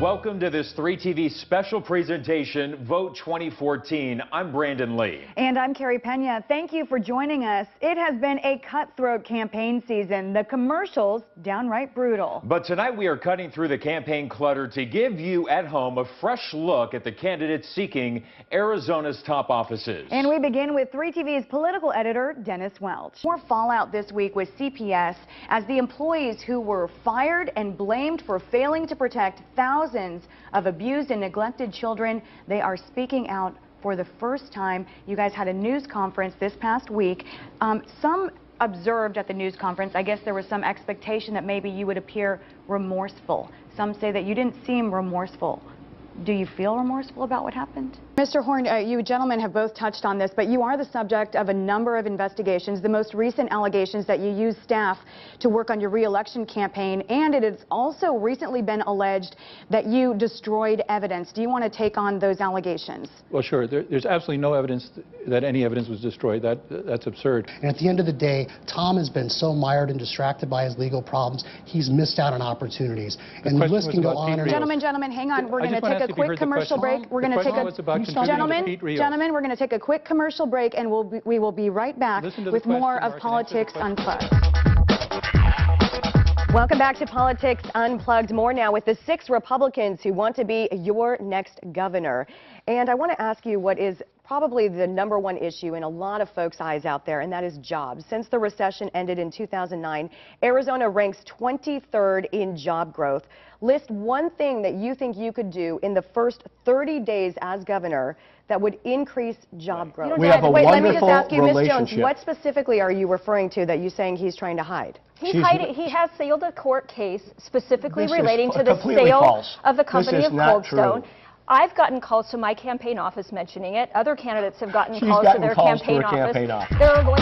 Welcome to this 3TV special presentation, Vote 2014. I'm Brandon Lee. And I'm Carey Pena. Thank you for joining us. It has been a cutthroat campaign season. The commercials, downright brutal. But tonight we are cutting through the campaign clutter to give you at home a fresh look at the candidates seeking Arizona's top offices. And we begin with 3TV's political editor, Dennis Welch. More fallout this week with CPS as the employees who were fired and blamed for failing to protect thousands of abused and neglected children, they are speaking out for the first time. You guys had a news conference this past week. Some observed at the news conference, I guess there was some expectation that maybe you would appear remorseful. Some say that you didn't seem remorseful. Do you feel remorseful about what happened? Mr. Horn, you gentlemen have both touched on this, but you are the subject of a number of investigations. The most recent allegations that you used staff to work on your re-election campaign, and it has also recently been alleged that you destroyed evidence. Do you want to take on those allegations? Well, sure. There's absolutely no evidence that any evidence was destroyed. That's absurd. And at the end of the day, Tom has been so mired and distracted by his legal problems, he's missed out on opportunities. And the list can go on and on. Gentlemen, hang on. We're going to take a quick commercial break. We're going to take a Gentlemen, we're going to take a quick commercial break, and we will be right back with more of Politics Unplugged. Welcome back to Politics Unplugged. More now with the 6 Republicans who want to be your next governor. And I want to ask you what is probably the #1 issue in a lot of folks' eyes out there, and that is jobs. Since the recession ended in 2009, Arizona ranks 23rd in job growth. List one thing that you think you could do in the first 30 days as governor that would increase job growth. We have a Wait, let me just wonderful ask you, Ms. Jones, relationship. what specifically are you referring to that you're saying he's trying to hide? He has sailed a court case specifically This is relating to the completely sale false. of the company This of is not Coldstone. true. I've gotten calls to my campaign office mentioning it. Other candidates have gotten She's calls gotten to their calls to campaign her office. campaign office. There are going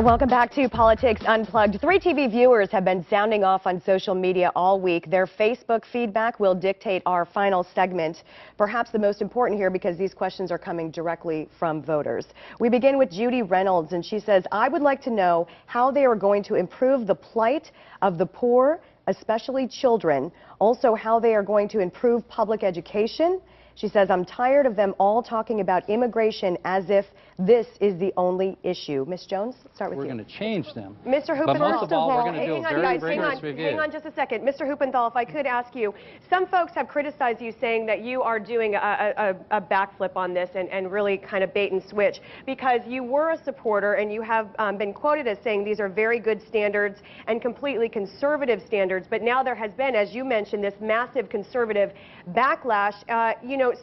Welcome back to Politics Unplugged. 3TV viewers have been sounding off on social media all week. Their Facebook feedback will dictate our final segment. Perhaps the most important here because these questions are coming directly from voters. We begin with Judy Reynolds, and she says, I would like to know how they are going to improve the plight of the poor, especially children. Also, how they are going to improve public education. She says, I'm tired of them all talking about immigration as if this is the only issue. Ms. Jones, start with you. We're going to change them. Mr. Huppenthal, But most of all, we're going to do a very rigorous review. Hang on just a second. Mr. Huppenthal, if I could ask you, some folks have criticized you saying that you are doing a backflip on this and really kind of bait and switch because you were a supporter and you have been quoted as saying these are very good standards and completely conservative standards, but now there has been, as you mentioned, this massive conservative backlash.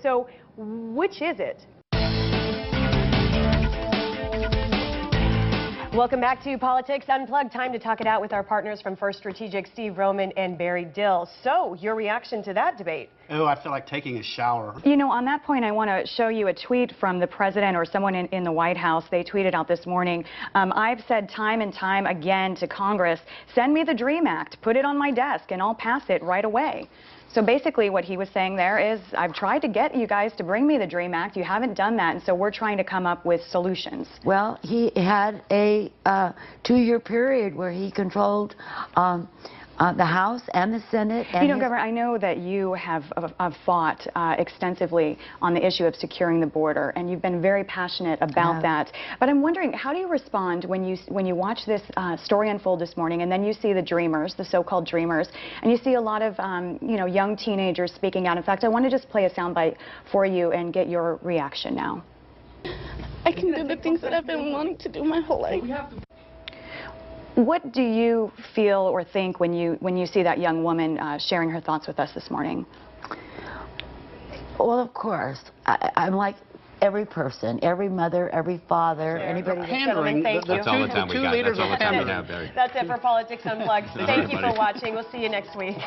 So which is it? Welcome back to Politics Unplugged. Time to talk it out with our partners from First Strategic, Steve Roman and Barry Dill. So, your reaction to that debate? Oh, I feel like taking a shower. You know, on that point, I want to show you a tweet from the president or someone in the White House. They tweeted out this morning, I've said time and time again to Congress, send me the DREAM Act, put it on my desk, and I'll pass it right away. So basically what he was saying there is, I've tried to get you guys to bring me the DREAM Act. You haven't done that, and so we're trying to come up with solutions. Well, he had a 2-year period where he controlled the House and the Senate. And Governor, I know that you have fought extensively on the issue of securing the border, and you've been very passionate about that. But I'm wondering, how do you respond when you watch this story unfold this morning, and then you see the dreamers, the so-called dreamers, and you see a lot of young teenagers speaking out? In fact, I want to just play a soundbite for you and get your reaction now. I can do the things that I've been wanting to do my whole life. What do you feel or think when you see that young woman sharing her thoughts with us this morning? Well, of course, I'm like every person, every mother, every father, anybody. Pandering. That's all the time we got. That's all the time we have, Barry. That's it for Politics Unplugged. Thank you for watching. We'll see you next week.